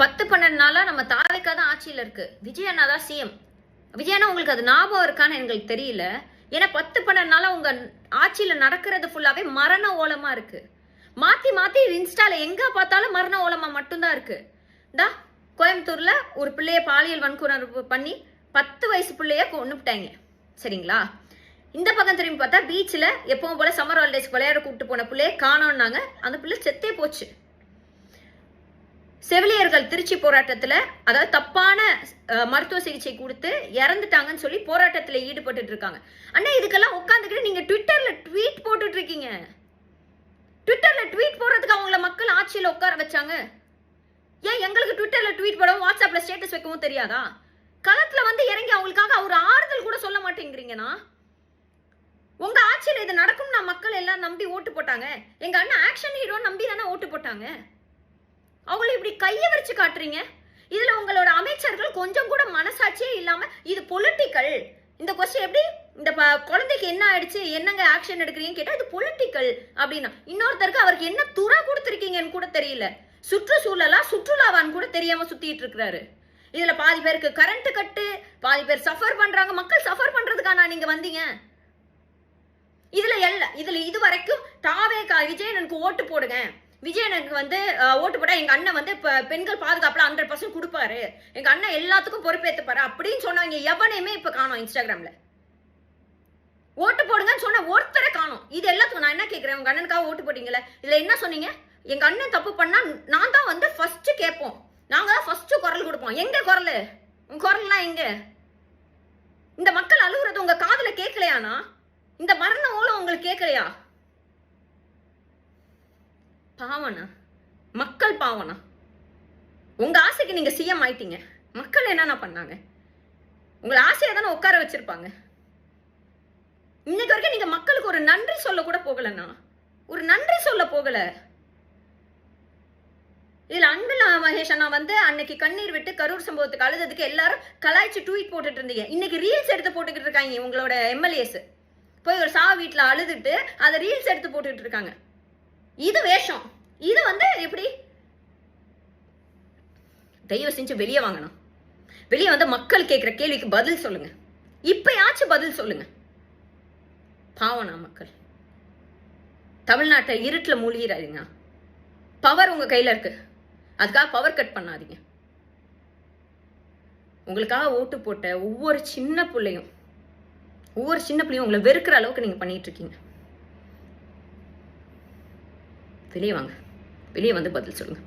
10-12 நாளா நம்ம தாவேக்கா தான் ஆட்சியில் இருக்கு. விஜய் அண்ணா தான் சிஎம். விஜய் அண்ணா உங்களுக்கு அது ஞாபகம் இருக்கான்னு எங்களுக்கு தெரியல. ஏன்னா 10-12 நாளா உங்க ஆட்சியில நடக்கிறது ஃபுல்லாவே மரண ஓலமா இருக்கு. மாத்தி மாத்தி இன்ஸ்டால எங்க பார்த்தாலும் மரண ஓலமா மட்டும்தான் இருக்கு. கோயம்புத்தூர்ல ஒரு பிள்ளைய பாலியல் வன்கொடுமை பண்ணி 10 வயசு பிள்ளைய கொன்னுட்டாங்க. சரிங்களா? இந்த பக்கம் திரும்பி பார்த்தா பீச்சில் எப்பவும் போல சம்மர் ஹாலிடேஸ்க்கு விளையாட கூப்பிட்டு போன பிள்ளைய காணோம்னாங்க. அந்த பிள்ளை செத்தே போச்சு. செவிலியர்கள் திருச்சி போராட்டத்தில், அதாவது தப்பான மருத்துவ சிகிச்சை கொடுத்து இறந்துட்டாங்கன்னு சொல்லி போராட்டத்தில் ஈடுபட்டு இருக்காங்க. அண்ணா இதுக்கெல்லாம் உட்காந்துக்கிட்டு நீங்க ட்விட்டர்ல ட்வீட் போட்டுட்டு இருக்கீங்க. ட்விட்டர்ல ட்வீட் போடுறதுக்கு அவங்கள மக்கள் ஆட்சியில் உட்கார வச்சாங்க. ஏன் எங்களுக்கு ட்விட்டர்ல ட்வீட் போடவும் வாட்ஸ்அப்ல ஸ்டேட்டஸ் வைக்கவும் தெரியாதா? களத்துல வந்து இறங்கி அவங்களுக்காக ஒரு ஆறுதல் கூட சொல்ல மாட்டேங்கிறீங்கன்னா, உங்க ஆட்சியில் இது நடக்கும் நான் மக்கள் எல்லாம் நம்பி ஓட்டு போட்டாங்க. எங்க அண்ணன் ஆக்ஷன் ஹீரோ நம்பி தானே ஓட்டு போட்டாங்க. அவங்கள இப்படி கையை வச்சு காட்டுறீங்க. இதுல உங்களோட அமைச்சர்கள் கொஞ்சம் கூட மனசாட்சியே இல்லாம இது பொலிட்டிக்கல். இந்த கொஸ்டின் எப்படி இந்த குழந்தைக்கு என்ன ஆயிடுச்சு, என்னங்க ஆக்ஷன் எடுக்கிறீங்கன்னு கேட்டா இது பொலிட்டிக்கல் அப்படின்னா, இன்னொருத்தருக்கு அவருக்கு என்ன துறை கொடுத்துருக்கீங்கன்னு கூட தெரியல. சுற்றுச்சூழலா சுற்றுலாவான்னு கூட தெரியாம சுத்திட்டு இருக்கிறாரு. இதுல பாதி பேருக்கு கரண்ட் கட்டு, பாதி பேர் சஃபர் பண்றாங்க. மக்கள் சஃபர் பண்றதுக்கான நீங்க வந்தீங்க. இதுல இது வரைக்கும் தாவேக்கா விஜயனுக்கு ஓட்டு போடுங்க, விஜயனுக்கு வந்து ஓட்டு போட்டா எங்க அண்ணன் வந்து பெண்கள் பாதுகாப்புல 100% கொடுப்பாரு, எங்க அண்ணன் எல்லாத்துக்கும் பொறுப்பேற்றுப்பாரு அப்படின்னு சொன்னாங்க. எவனையுமே இப்ப காணோம். இன்ஸ்டாகிராம்ல ஓட்டு போடுங்கன்னு சொன்ன ஒருத்தரை காணோம். இது எல்லாத்துக்கும் நான் என்ன கேட்கிறேன், உங்க அண்ணனுக்காக ஓட்டு போட்டீங்களே, இதுல என்ன சொன்னீங்க? எங்க அண்ணன் தப்பு பண்ணா நான் தான் வந்து ஃபர்ஸ்ட் கேட்போம், நாங்க தான் ஃபர்ஸ்ட் குரல் கொடுப்போம். எங்க குரல்? உங்க குரல்லாம் எங்க? இந்த மக்கள் அழுகுறது உங்க காதுல கேட்கலையானா? இந்த மரண ஓலம் உங்களுக்கு கேட்கலையா? பாவனா, மக்கள் பாவனா. உங்க ஆசைக்கு நீங்க சிஎம் ஆயிட்டீங்க. மக்கள் என்னென்ன பண்ணாங்க? உங்களை ஆசையா தானே உட்கார வச்சிருப்பாங்க. இன்னைக்கு வரைக்கும் நீங்க மக்களுக்கு ஒரு நன்றி சொல்ல கூட போகலன்னா, ஒரு நன்றி சொல்ல போகல. இதுல அன்பில் மகேஷ் அண்ணா வந்து அன்னைக்கு கண்ணீர் விட்டு கரூர் சம்பவத்துக்கு அழுதுக்கு எல்லாரும் கலாய்ச்சி ட்வீட் போட்டுட்டு இருந்தீங்க. இன்னைக்கு ரீல்ஸ் எடுத்து போட்டுக்கிட்டு இருக்காங்க. உங்களோட எம்எல்ஏஸ் போய் ஒரு வீட்டுல அழுதுட்டு அதை ரீல்ஸ் எடுத்து போட்டுட்டு இருக்காங்க. இது வேஷம். இது வந்து எப்படி? தயவு செஞ்சு வெளியே வாங்கணும். வெளியே வந்து மக்கள் கேட்கிற கேள்விக்கு பதில் சொல்லுங்க. இப்பயாச்சும் பதில் சொல்லுங்க. பாவனா மக்கள். தமிழ்நாட்டை இருட்டுல மூழ்கிறாதீங்க. பவர் உங்க கையில இருக்கு. அதுக்காக பவர் கட் பண்ணாதீங்க. உங்களுக்காக ஓட்டு போட்ட ஒவ்வொரு சின்ன பிள்ளையும் உங்களை வெறுக்கிற அளவுக்கு நீங்க பண்ணிட்டு இருக்கீங்க. வெளியே வாங்க. வெளியே வந்து பதில் சொல்லுங்க.